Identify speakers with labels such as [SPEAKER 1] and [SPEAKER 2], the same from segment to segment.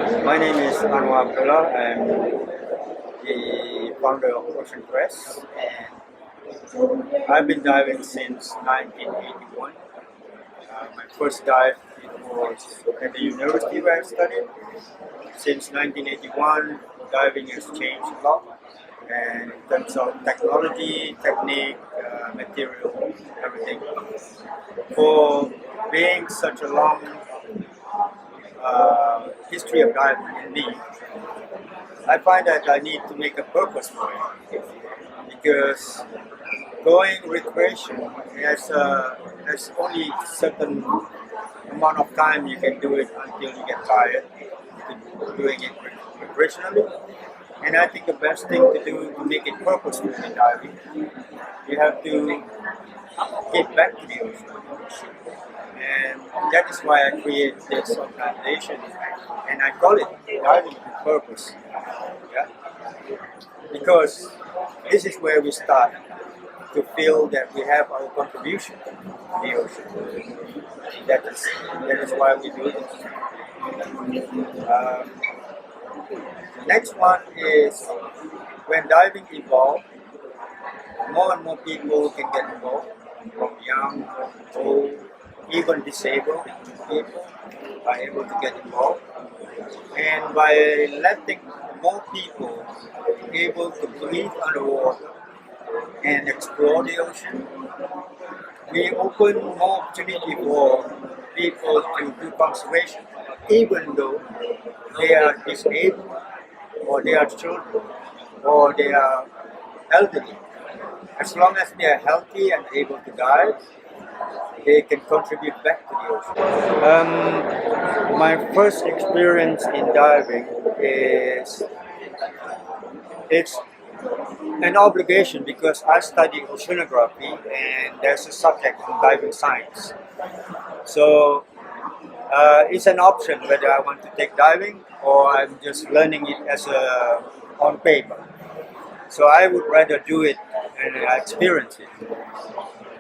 [SPEAKER 1] My name is Anuar Abdullah. I'm the founder of Ocean Press, and I've been diving since 1981. My first dive it was at the university where I studied. Since 1981, diving has changed a lot, and in terms of technology, technique, material, everything. For being such a long history of diving in me, I find that I need to make a purpose for it because going recreation there's only certain amount of time you can do it until you get tired doing it recreationally. And I think the best thing to do to make it purposeful in diving, you have to get back to the ocean. And that is why I created this organization, and I call it Diving with Purpose. Yeah? Because this is where we start to feel that we have our contribution to the ocean. That is why we do this. Um, Next one is when diving evolved, more and more people can get involved, from young, old, even disabled people are able to get involved. And by letting more people able to breathe underwater and explore the ocean, we open more opportunity for people to do conservation, even though they are disabled, or they are children, or they are elderly. As long as they are healthy and able to dive, they can contribute back to the ocean. My first experience in diving is it's an obligation because I study oceanography and there's a subject in diving science. So it's an option whether I want to take diving or I'm just learning it as a on paper. So I would rather do it and experience it.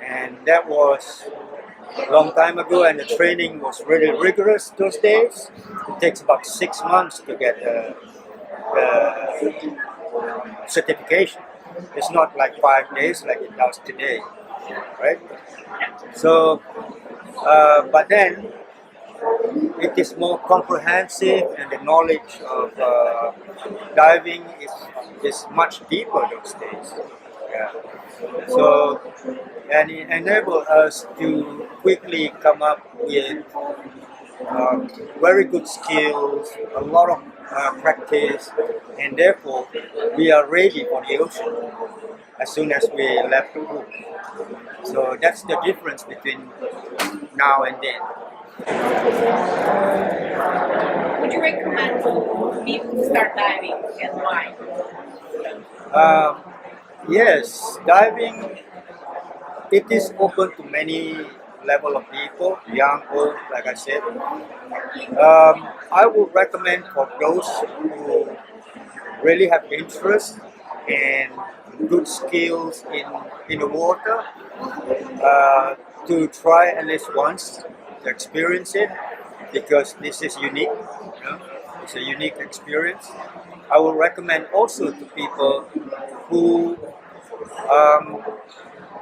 [SPEAKER 1] And that was a long time ago, and the training was really rigorous those days. It takes about 6 months to get the certification. It's not like 5 days like it does today, right? So, but then it is more comprehensive, and the knowledge of diving is much deeper those days. Yeah. So, and it enabled us to quickly come up with very good skills, a lot of practice, and therefore we are ready for the ocean as soon as we left the pool. So that's the difference between now and then.
[SPEAKER 2] Would you recommend people to start diving and why?
[SPEAKER 1] Yes, diving, it is open to many level of people, young, old, like I said. I would recommend for those who really have interest and good skills in the water to try at least once to experience it because this is unique. It's a unique experience. I would recommend also to people who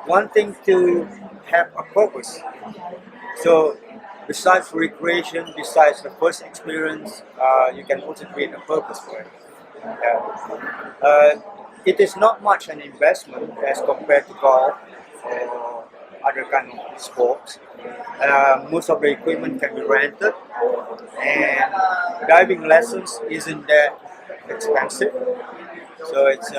[SPEAKER 1] wanting to have a purpose. So besides recreation, besides the first experience, you can also create a purpose for it. It is not much an investment as compared to golf or other kind of sports. Most of the equipment can be rented, and diving lessons isn't that expensive. So it's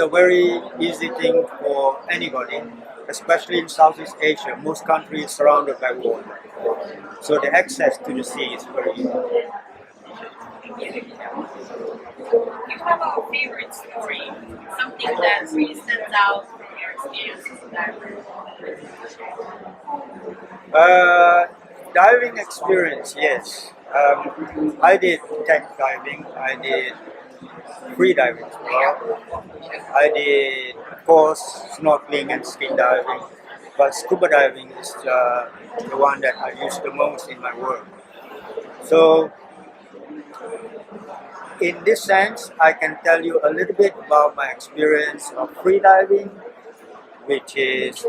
[SPEAKER 1] a very easy thing for anybody, especially in Southeast Asia. Most countries surrounded by water, so the access to the sea is very easy.
[SPEAKER 2] Do you have a favorite story? Something that really stands out from your experience as a diver?
[SPEAKER 1] Diving experience, yes. I did tech diving. I did free diving as well. I did, of course, snorkeling and skin diving. But scuba diving is the one that I use the most in my work. So In this sense, I can tell you a little bit about my experience of freediving, which is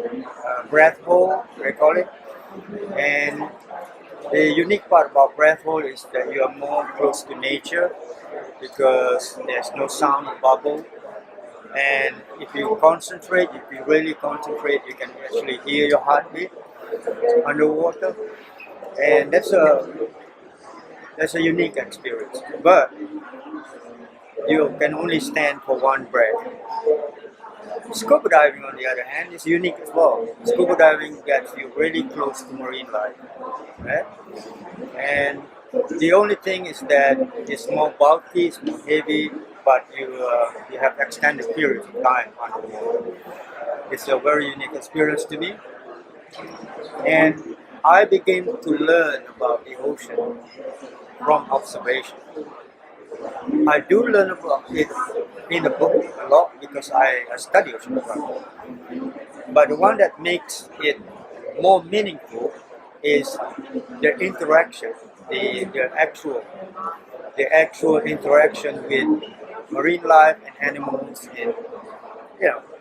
[SPEAKER 1] breath hold, they call it. And the unique part about breath hold is that you are more close to nature because there's no sound of bubble. And if you concentrate, if you really concentrate, you can actually hear your heartbeat underwater. And that's a unique experience. But you can only stand for one breath. Scuba diving, on the other hand, is unique as well. Scuba diving gets you really close to marine life, right? And the only thing is that it's more bulky, it's more heavy, but you have extended periods of time underwater. It's a very unique experience to me, and I began to learn about the ocean from observation. I do learn about it in the book a lot because I study oceanography. But the one that makes it more meaningful is the interaction, the actual interaction with marine life and animals and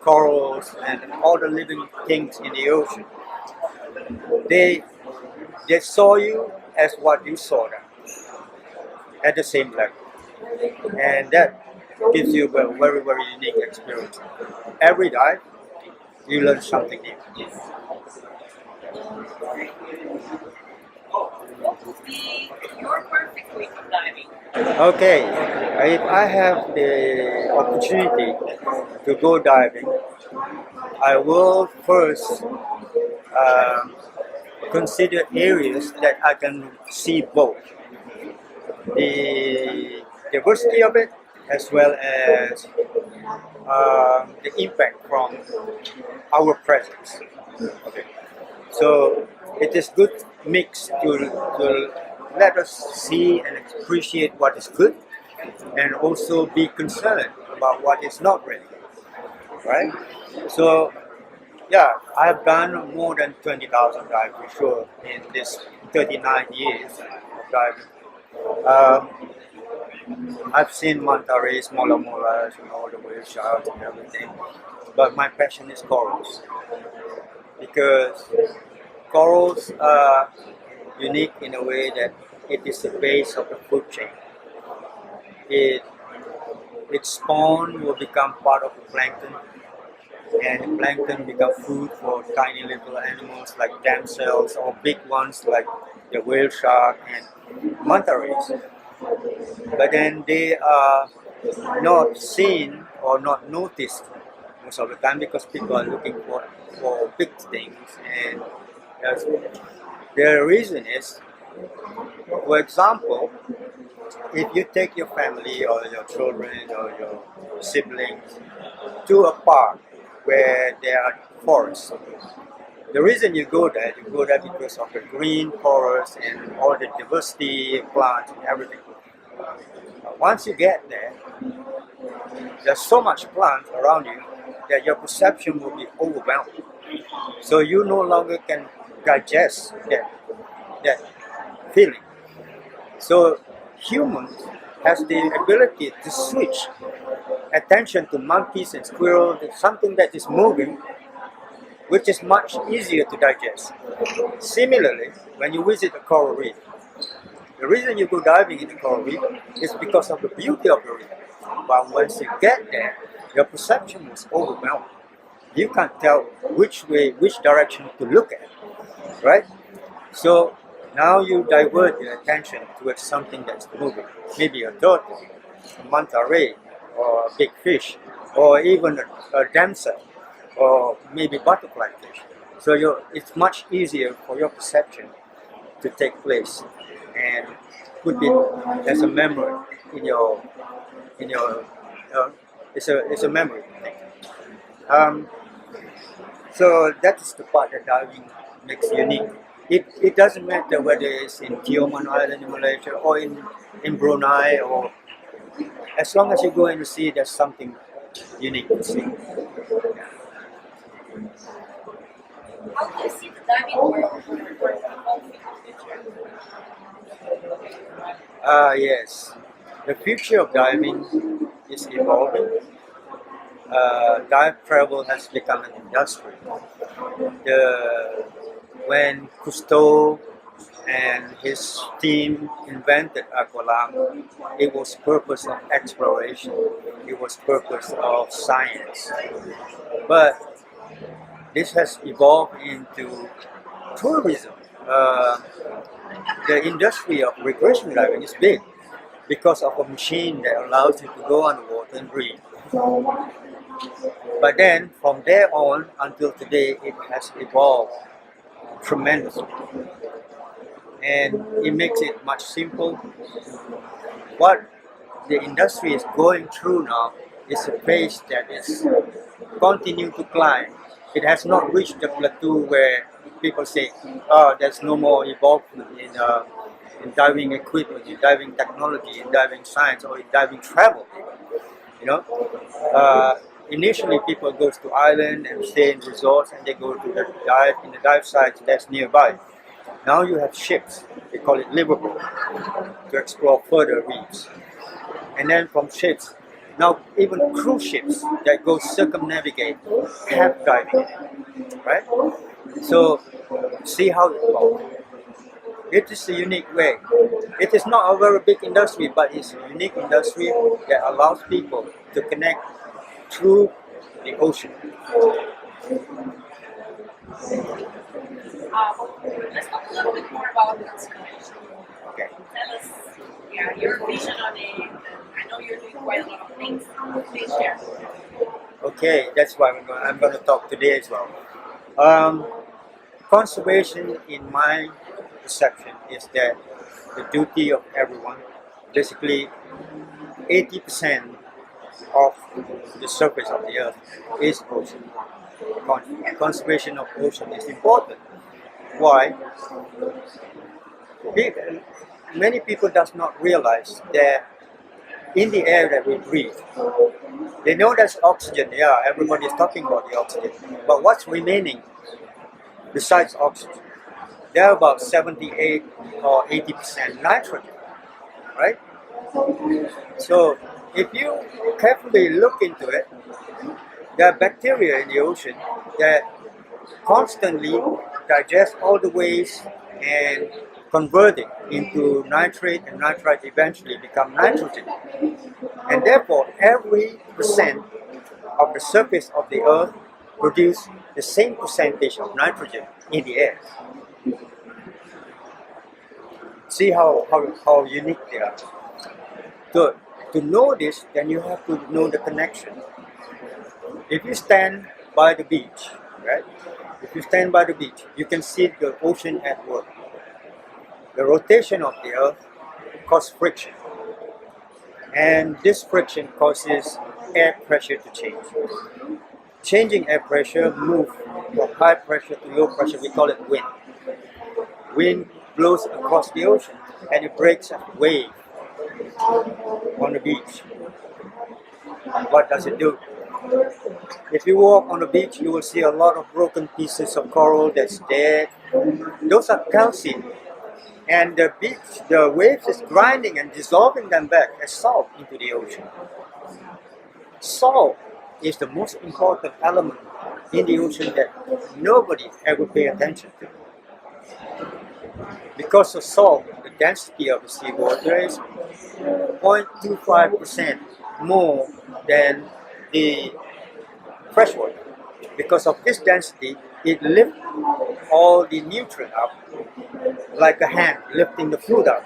[SPEAKER 1] corals and all the living things in the ocean. They they saw you as what you saw them at the same level, and that gives you a very very unique experience. Every dive, you learn something new.
[SPEAKER 2] What would be your perfect week of diving?
[SPEAKER 1] Okay, if I have the opportunity to go diving, I will first um, consider areas that I can see both the diversity of it as well as the impact from our presence. Okay, so it is good mix to let us see and appreciate what is good and also be concerned about what is not ready, right? So yeah, I've done more than 20,000 dives for sure in this 39 years of diving. Um, I've seen manta rays, mola molas, and all the whale sharks and everything. But my passion is corals because corals are unique in a way that it is the base of the food chain. It its spawn will become part of the plankton, and the plankton become food for tiny little animals like damsels or big ones like the whale shark and manta rays. But then they are not seen or not noticed most of the time because people are looking for big things. And that's, the reason is, for example, if you take your family or your children or your siblings to a park where there are forests, the reason you go there because of the green forest and all the diversity of plants and everything. Once you get there, there's so much plant around you that your perception will be overwhelmed. So you no longer can digest that feeling. So humans has the ability to switch attention to monkeys and squirrels, something that is moving, which is much easier to digest. Similarly, when you visit a coral reef, the reason you go diving in the coral reef is because of the beauty of the reef. But once you get there, your perception was overwhelmed. You can't tell which direction to look at, right? So now you divert your attention towards something that's moving, maybe a turtle, a manta ray, or a big fish, or even a damsel, or maybe butterfly fish. So it's much easier for your perception to take place and put it as a memory in your it's a memory thing. Um, so that is the part that diving makes unique. It doesn't matter whether it's in Tioman Island in Malaysia or in Brunei, or as long as you go in the sea, there's something unique to see.
[SPEAKER 2] How do you see the diving world evolving in the future?
[SPEAKER 1] Yes. The future of diving is evolving. Dive travel has become an industry. The when Cousteau and his team invented aqualam, it was purpose of exploration. It was purpose of science. But this has evolved into tourism. Uh, the industry of recreational diving is big because of a machine that allows you to go underwater and breathe. But then from there on until today, it has evolved tremendously, and it makes it much simple. What the industry is going through now is a pace that is continue to climb. It has not reached the plateau where people say, "Oh, there's no more evolvement in diving equipment, in diving technology, in diving science, or in diving travel." You know, initially people goes to island and stay in resorts, and they go to the dive in the dive sites that's nearby. Now you have ships. They call it liveaboat to explore further reefs. And then from ships, now even cruise ships that go circumnavigate have diving in it, right? So see how it evolves. It is a unique way. It is not a very big industry, but it's a unique industry that allows people to connect through the ocean.
[SPEAKER 2] Let's talk a little bit more about conservation.
[SPEAKER 1] Okay.
[SPEAKER 2] Tell us, yeah, your vision on it. And I know you're doing quite a lot of things. Please share.
[SPEAKER 1] Okay, that's why I'm going to talk today as well. Um, Conservation, in my perception, is that the duty of everyone. Basically, 80% of the surface of the earth is ocean. Conservation of ocean is important. Why? Pe- Many people does not realize that in the air that we breathe, they know there's oxygen. Yeah, everybody is talking about the oxygen. But what's remaining besides oxygen? There are about 78 or 80% nitrogen, right? So if you carefully look into it, there are bacteria in the ocean that constantly digest all the waste and convert it into nitrate, and nitrite eventually become nitrogen. And therefore, every percent of the surface of the earth produce the same percentage of nitrogen in the air. See how unique they are. To know this, then you have to know the connection. If you stand by the beach, right? If you stand by the beach, you can see the ocean at work. The rotation of the earth causes friction, and this friction causes air pressure to change. Changing air pressure move from high pressure to low pressure. We call it wind. Wind blows across the ocean, and it breaks a wave on the beach. What does it do? If you walk on the beach, you will see a lot of broken pieces of coral that's dead. Those are calcium. And the waves is grinding and dissolving them back as salt into the ocean. Salt is the most important element in the ocean that nobody ever pay attention to. Because of salt, the density of the seawater is 0.25% more than the freshwater. Because of this density, it lifts all the nutrient up like a hand lifting the food up.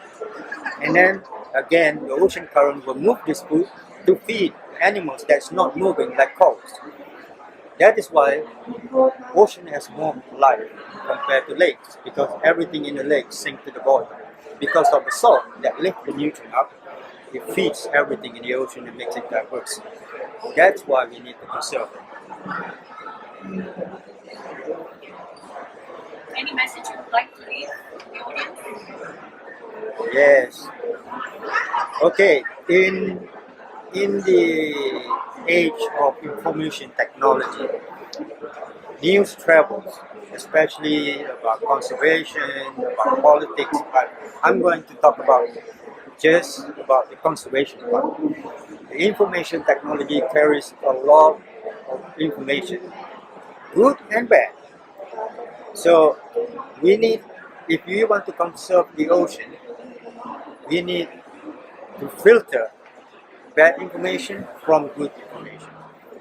[SPEAKER 1] And then again, the ocean current will move this food to feed animals that's not moving like corals. That is why ocean has more life compared to lakes, because everything in the lake sinks to the bottom. Because of the salt that lifts the nutrient up, it feeds everything in the ocean and makes it diverse. That's why we need to conserve it.
[SPEAKER 2] Any message you would like to leave the audience?
[SPEAKER 1] Yes. Okay. In the age of information technology, news travels, especially about conservation, about politics. But I'm going to talk about just about the conservation part. The information technology carries a lot of information, good and bad. So we need, if you want to conserve the ocean, we need to filter bad information from good information,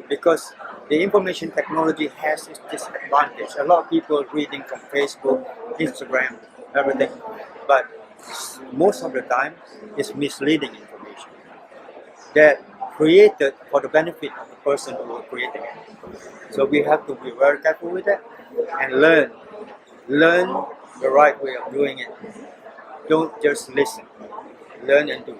[SPEAKER 1] because the information technology has its disadvantage. A lot of people reading from Facebook, Instagram, everything, but most of the time it's misleading information that created for the benefit of the person who was creating it. So we have to be very careful with that and learn the right way of doing it. Don't just listen, learn and do.